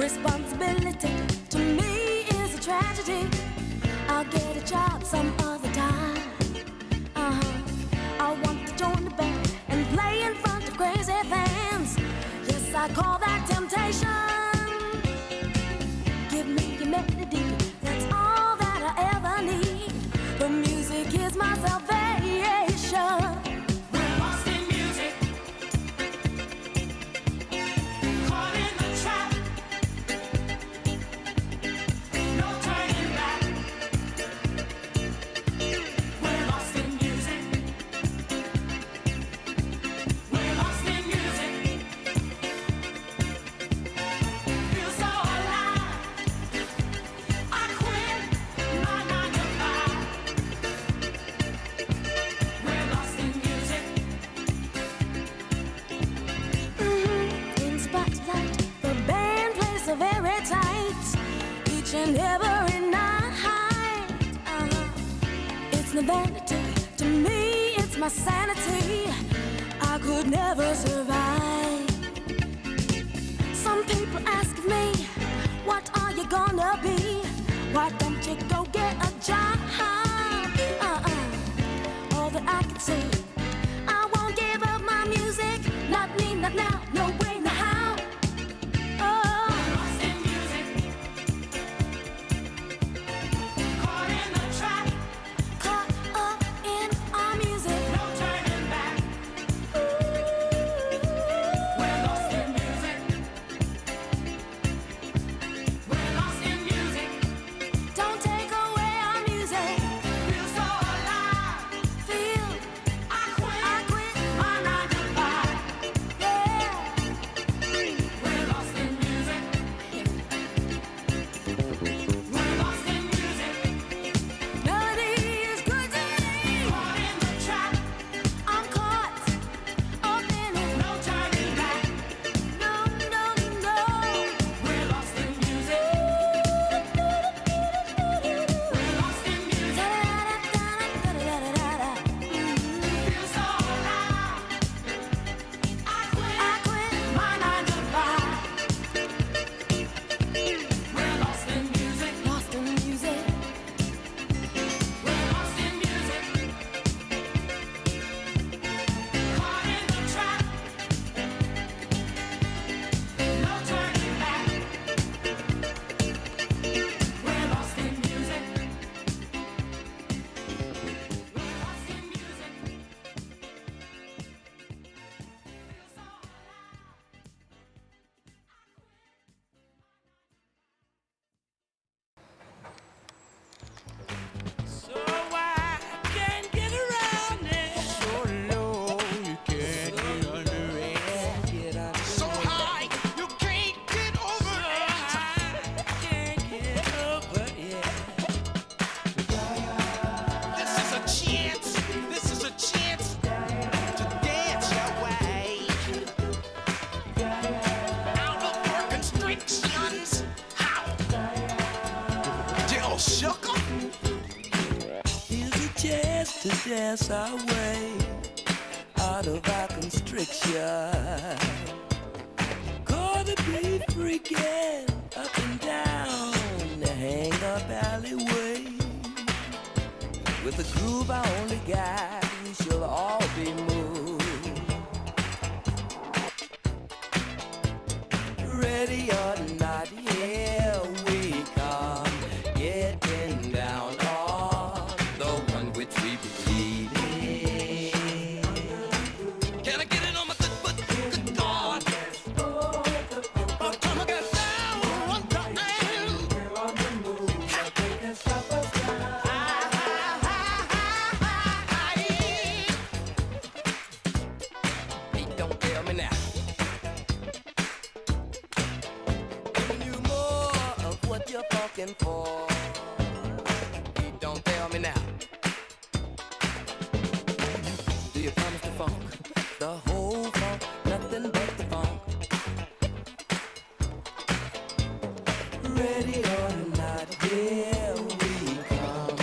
Responsibility to me is a tragedy. I'll get a job some other time. I want to join the band and play in front of crazy fans. Yes, I call that temptation. Give me a melody, that's all that I ever need. The music is my salvation. We're lost in music, caught in the trap. No turning back. We're lost in music. We're lost in music. Feel so alive. I quit my 9 to 5. We're lost in music. In spotlight, the band plays so very tight, each and every night. It's no vanity to me, it's my sanity. I could never survive. Some people ask me, what are you gonna be? Why don't you go get a job? All that I can say, I won't give up my music. Not me, not now, no way, no how. Oh, Lost in music, caught in the trap. caught up in our music. No turning back. We're lost in music. We're lost in music. Don't take away our music. Feel so alive. Feel I quit my 9 to 5. yeah. We're lost in music. We're lost in music. Melody is good to me. Caught in the trap. I'm caught up in it. No turning back. No, no, no. We're lost in music. We're lost in music. Da-da-da-da-da-da-da-da-da. Feel so alive. I I quit quit. my 9 to 5. We're lost in music. Lost in music. We're lost in music. Caught in the trap. No turning back. We're lost in music. We're lost in music. Feel so alive. So I can't get around it. So low you can't get under it. So high you can't get over it. So high can't get over it. This is a chance. This is a chance to dance your way out of your constrictions. How? Dill sugar. Here's a chance to dance our way out of our constriction. Gonna be freaking up and down the hang-up alleyway. With a groove I only got, we shall all be moved. Ready or not, here we come, getting down on the one which we believe in. Can I get it on my good foot? Good God. Oh, come on, get down one time. Hey, don't tell me now. Giving you more of what you're fucking for. Hey, don't tell me now. Do you promise the funk? The whole funk, nothing but the funk. Ready or not, here we come,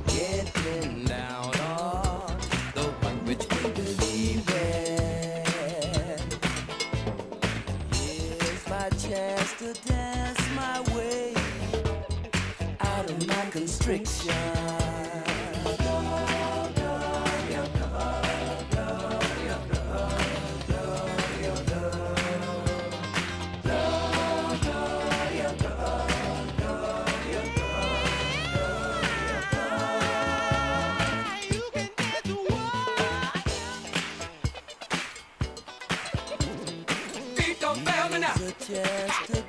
getting down on the one which we believe in. Here's my chance to dance constriction. Beat don't fail me now. It's just a